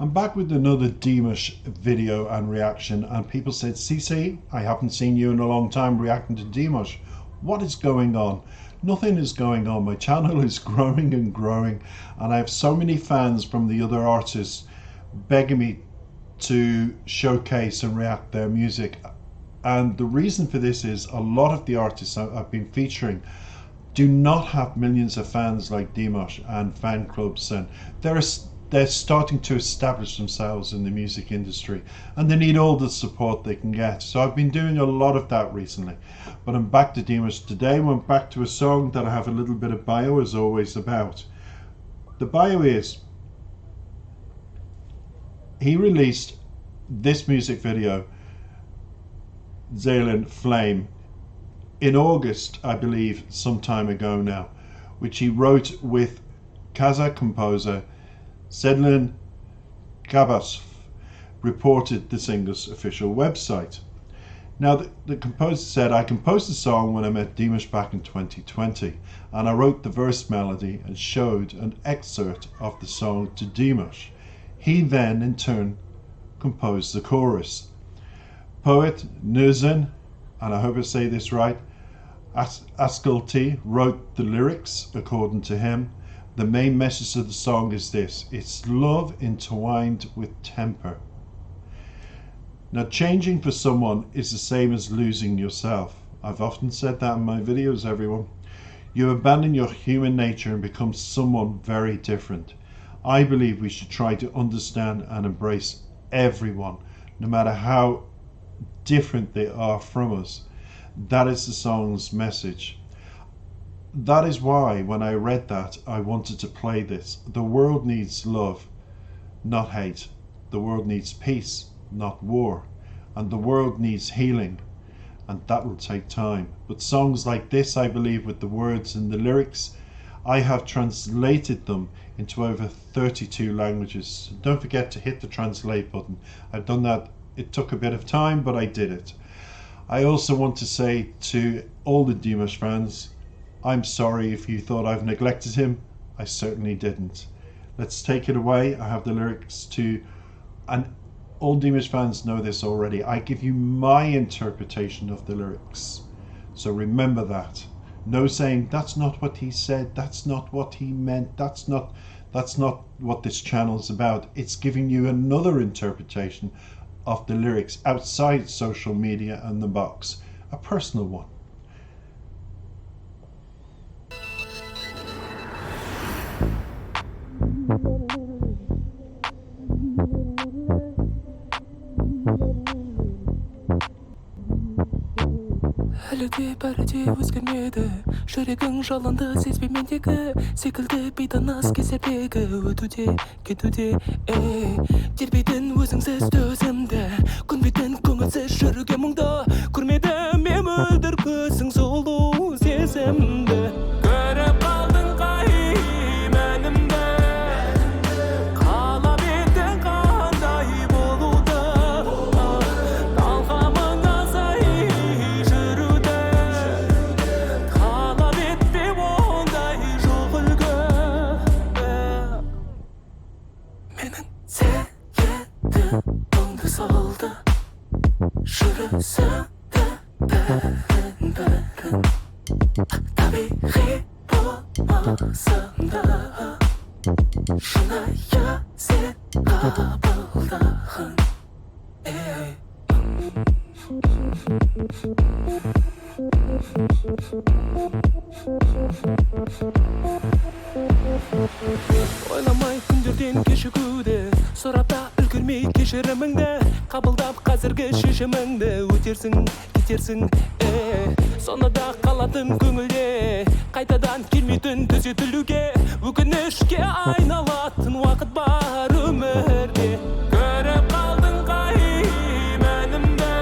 I'm back with another Dimash video and reaction, and people said, CC, I haven't seen you in a long time reacting to Dimash. What is going on? Nothing is going on. My channel is growing and growing, and I have so many fans from the other artists begging me to showcase and react their music. And the reason for this is a lot of the artists I've been featuring do not have millions of fans like Dimash and fan clubs, and they're starting to establish themselves in the music industry, and they need all the support they can get. So I've been doing a lot of that recently, but I'm back to Dimash today. Went back to a song that I have a little bit of bio as always about. The bio is he released this music video, Zealand Flame, in August, I believe, some time ago now, which he wrote with Kazakh composer Sedlin Kabasov, reported the singer's official website. Now, the composer said, I composed the song when I met Dimash back in 2020, and I wrote the verse melody and showed an excerpt of the song to Dimash. He then, in turn, composed the chorus. Poet Nuzen, and I hope I say this right, Askalti, wrote the lyrics according to him. The main message of the song is this: it's love entwined with temper. Now, changing for someone is the same as losing yourself. I've often said that in my videos, everyone. You abandon your human nature and become someone very different. I believe we should try to understand and embrace everyone, no matter how different they are from us. That is the song's message. That is why when I read that, I wanted to play this. The world needs love, not hate. The world needs peace, not war. And the world needs healing, and that will take time. But songs like this, I believe, with the words and the lyrics, I have translated them into over 32 languages. Don't forget to hit the translate button. I've done that. It took a bit of time, but I did it. I also want to say to all the Dimash fans, I'm sorry if you thought I've neglected him. I certainly didn't. Let's take it away. I have the lyrics to, and all Dimash fans know this already, I give you my interpretation of the lyrics. So remember that. No saying, that's not what he said, that's not what he meant, that's not what this channel is about. It's giving you another interpretation of the lyrics outside social media and the box, a personal one. Әлі де бәрі де өзгермеді, жүрегің жалынды сезбей мендегі секілді бейтаныс кезердегі өтуде, кетуде, тербейтін өзіңсіз төзімді, көнбейтін көңілсіз жүруге мұңды, көрмедім мен мөлдір көзің сұлу сезімді. Көріп қалдың қай мәнімді, қалап едің қандай болуды, талғамыңа сай жүруді, талап етпе ондай жоқ үлгі. Менің сүйетін мұңды солды, жүрісіңді бәрін табиғи болмасында, шынайы сен қабылдағын. Ойламай күндерден кешігуді, сұрапта үлгермей кешіріміңді, қабылдап қазіргі шешіміңді, өтерсің, кетерсің, сонада қалатын көңілде, қайтадан келмейтін түзетілуге, өкінішке айналатын уақыт бар өмірде. Көріп қалдың қай мәнімді,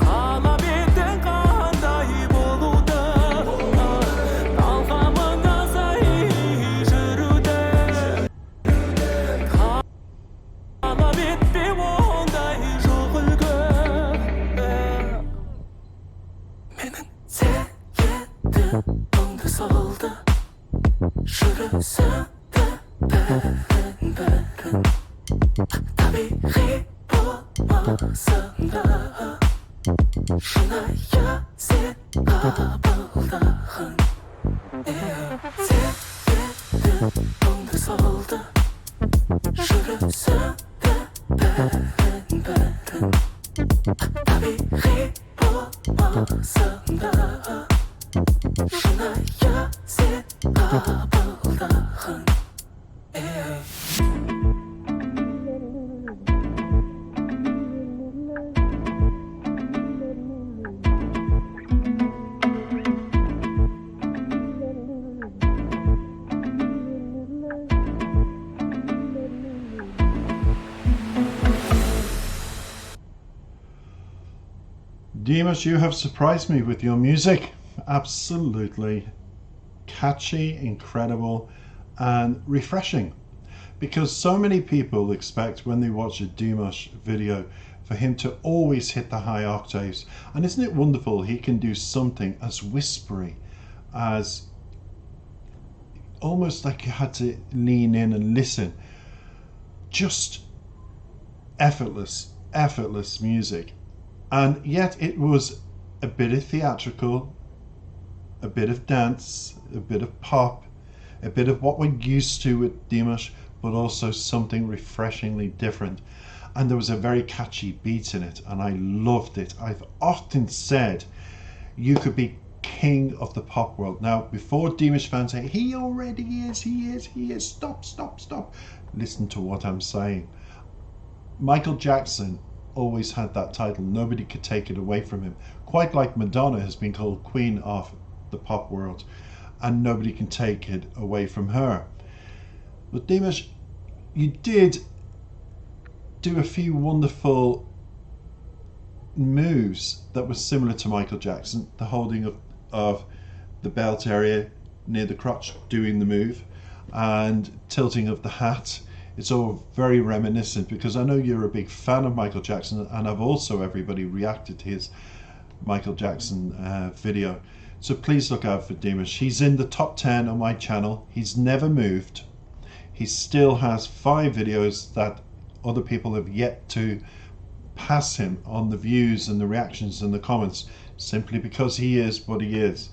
қалап едің қандай болуды, талғамыңа сай жүруді, талап етпе ондай жоқ үлгі. Менің сүйетін мұңды солды, жүрісіңді бәрін 是那样写阿宝的恨，写的懂得走的，是人生的本本，大比黑波马上的，是那样写阿宝的恨。Dimash, you have surprised me with your music. Absolutely catchy, incredible, and refreshing. Because so many people expect when they watch a Dimash video for him to always hit the high octaves. And isn't it wonderful he can do something as whispery as almost like you had to lean in and listen. Just effortless music. And yet it was a bit of theatrical, a bit of dance, a bit of pop, a bit of what we're used to with Dimash, but also something refreshingly different. And there was a very catchy beat in it, and I loved it. I've often said you could be king of the pop world. Now, before Dimash fans say, he already is, he is, stop. Listen to what I'm saying. Michael Jackson always had that title. Nobody could take it away from him. Quite like Madonna has been called queen of the pop world, and nobody can take it away from her. But Dimash, you did do a few wonderful moves that were similar to Michael Jackson. The holding of the belt area near the crotch, doing the move, and tilting of the hat. It's all very reminiscent, because I know you're a big fan of Michael Jackson, and I've also everybody reacted to his Michael Jackson video. So please look out for Dimash. He's in the top 10 on my channel. He's never moved. He still has 5 videos that other people have yet to pass him on the views and the reactions and the comments, simply because he is what he is.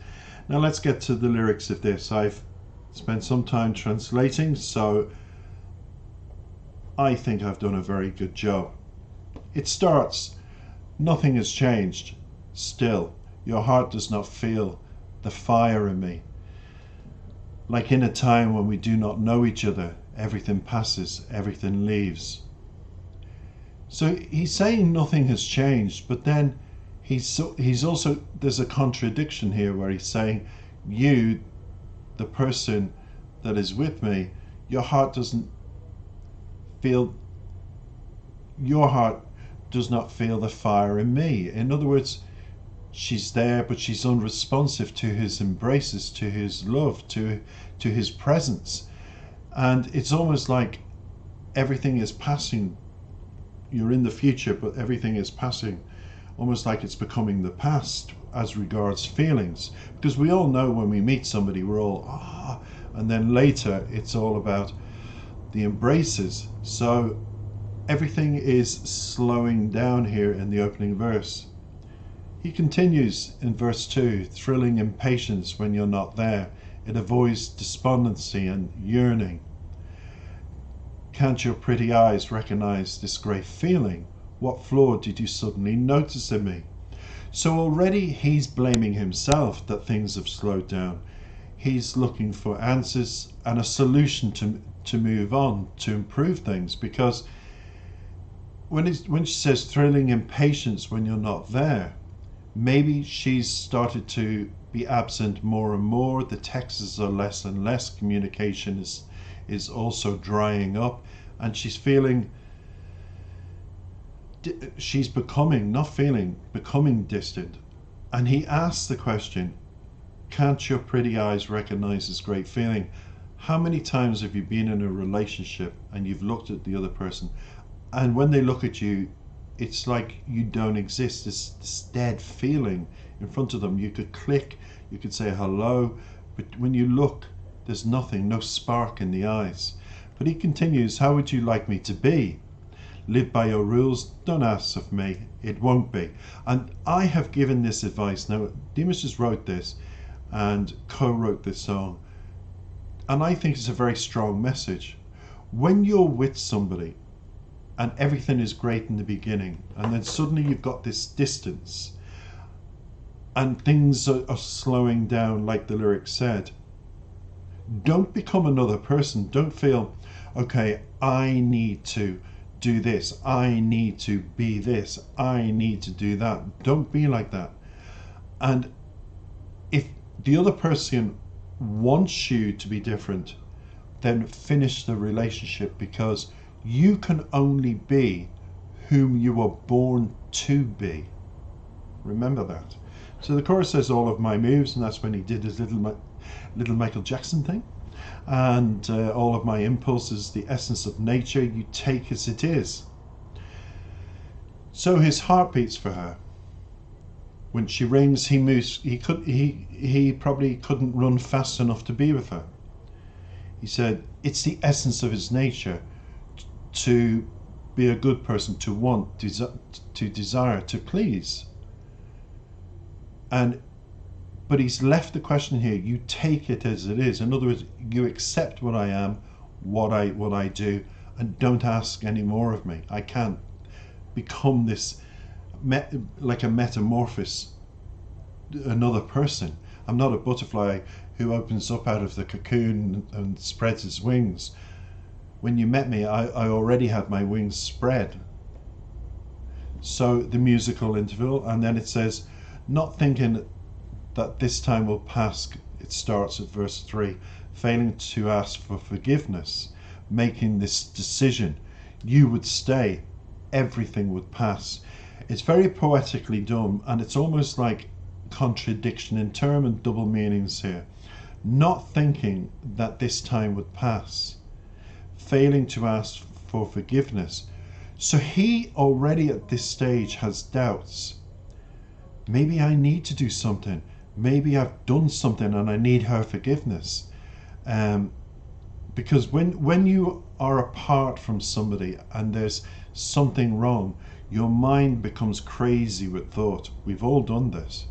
Now let's get to the lyrics of this. I've spent some time translating, so I think I've done a very good job. It starts, nothing has changed. Still, your heart does not feel the fire in me. Like in a time when we do not know each other, everything passes, everything leaves. So he's saying nothing has changed, but then he's also, there's a contradiction here where he's saying, you, the person that is with me, your heart does not feel the fire in me. In other words, she's there, but she's unresponsive to his embraces, to his love, to his presence. And it's almost like everything is passing. You're in the future, but everything is passing, almost like it's becoming the past as regards feelings. Because we all know when we meet somebody, we're all, and then later it's all about the embraces. So everything is slowing down here in the opening verse. He continues in verse 2, thrilling impatience when you're not there. It avoids despondency and yearning. Can't your pretty eyes recognize this great feeling? What flaw did you suddenly notice in me? So already he's blaming himself that things have slowed down. He's looking for answers and a solution to move on, to improve things, because when she says thrilling impatience when you're not there, maybe she's started to be absent more and more. The texts are less and less. Communication is also drying up, and she's feeling, she's becoming distant. And he asks the question, can't your pretty eyes recognize this great feeling? How many times have you been in a relationship and you've looked at the other person, and when they look at you, it's like you don't exist, this dead feeling in front of them. You could click, you could say hello, but when you look, there's nothing, no spark in the eyes. But he continues, how would you like me to be? Live by your rules. Don't ask of me. It won't be. And I have given this advice. Now, Dimas just wrote this and co-wrote this song. And I think it's a very strong message. When you're with somebody and everything is great in the beginning, and then suddenly you've got this distance and things are slowing down, like the lyric said, don't become another person. Don't feel, okay, I need to do this, I need to be this, I need to do that. Don't be like that. And if the other person wants you to be different, then finish the relationship, because you can only be whom you were born to be. Remember that. So the chorus says, all of my moves, and that's when he did his little Michael Jackson thing. And all of my impulses, the essence of nature, you take as it is. So his heart beats for her. When she rings, he moves. He probably couldn't run fast enough to be with her. He said it's the essence of his nature to be a good person, to want, to desire, to please. But he's left the question here. You take it as it is. In other words, you accept what I am, what I do, and don't ask any more of me. I can't become this like a metamorphosis, another person. I'm not a butterfly who opens up out of the cocoon and spreads his wings. When you met me, I already had my wings spread. So the musical interval, and then it says, not thinking that this time will pass. It starts at verse 3, failing to ask for forgiveness, making this decision, you would stay, everything would pass. It's very poetically done, and it's almost like contradiction in term and double meanings here. Not thinking that this time would pass, failing to ask for forgiveness. So he already at this stage has doubts. Maybe I need to do something. Maybe I've done something and I need her forgiveness. Because when you are apart from somebody and there's something wrong, your mind becomes crazy with thought. We've all done this.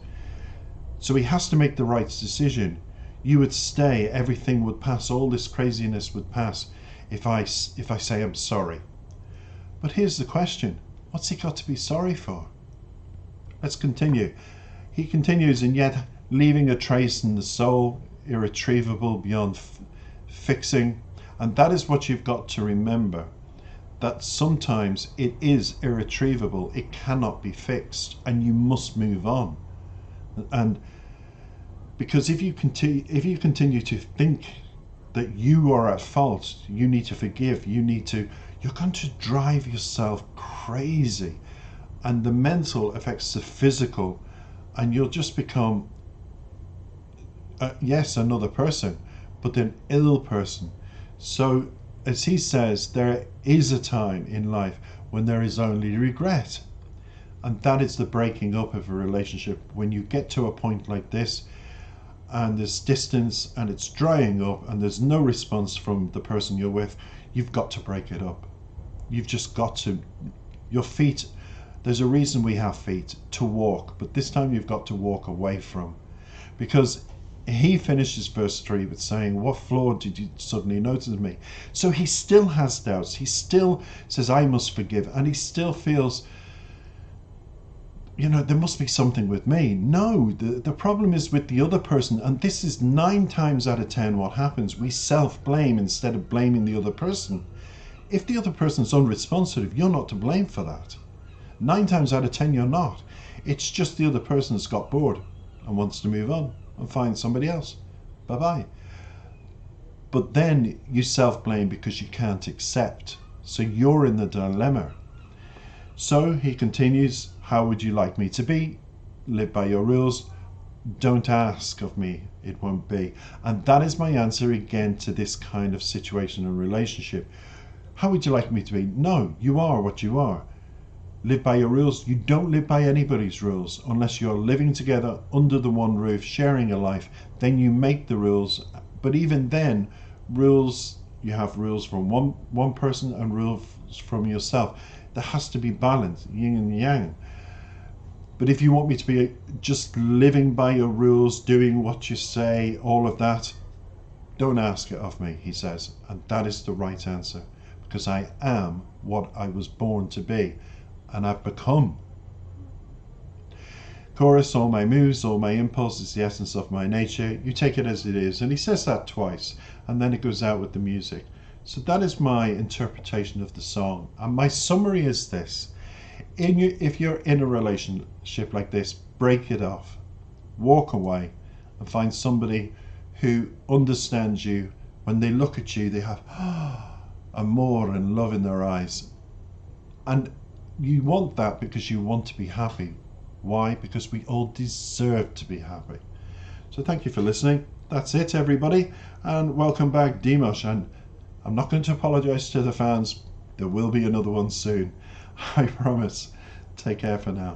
So he has to make the right decision. You would stay, everything would pass, all this craziness would pass if I say I'm sorry. But here's the question, what's he got to be sorry for? Let's continue. He continues, and yet leaving a trace in the soul, irretrievable beyond fixing. And that is what you've got to remember, that sometimes it is irretrievable, it cannot be fixed, and you must move on. And because if you continue to think that you are at fault, you need to forgive, you're going to drive yourself crazy. And the mental affects the physical, and you'll just become, yes, another person, but an ill person. So, as he says, there is a time in life when there is only regret. And that is the breaking up of a relationship. When you get to a point like this, and there's distance, and it's drying up, and there's no response from the person you're with, you've got to break it up. You've just got to, your feet, there's a reason we have feet, to walk, but this time you've got to walk away from. Because he finishes verse 3 with saying, what flaw did you suddenly notice in me? So he still has doubts. He still says, I must forgive. And he still feels, there must be something with me. No, the problem is with the other person. And this is 9 times out of 10 what happens. We self-blame instead of blaming the other person. If the other person's unresponsive, you're not to blame for that. 9 times out of 10 you're not. It's just the other person's got bored and wants to move on and find somebody else. Bye-bye. But then you self-blame because you can't accept. So you're in the dilemma. So he continues, how would you like me to be? Live by your rules. Don't ask of me, it won't be. And that is my answer again to this kind of situation and relationship. How would you like me to be? No, you are what you are. Live by your rules. You don't live by anybody's rules unless you're living together under the one roof, sharing a life. Then you make the rules. But even then, rules, you have rules from one person and rules from yourself. There has to be balance, yin and yang. But if you want me to be just living by your rules, doing what you say, all of that, don't ask it of me, he says. And that is the right answer, because I am what I was born to be, and I've become. Chorus, all my moves, all my impulses, the essence of my nature, you take it as it is. And he says that twice, and then it goes out with the music. So that is my interpretation of the song. And my summary is this. If you're in a relationship like this, break it off. Walk away and find somebody who understands you. When they look at you, they have amor and love in their eyes. And you want that because you want to be happy. Why? Because we all deserve to be happy. So thank you for listening. That's it, everybody. And welcome back, Demos. And I'm not going to apologize to the fans. There will be another one soon. I promise. Take care for now.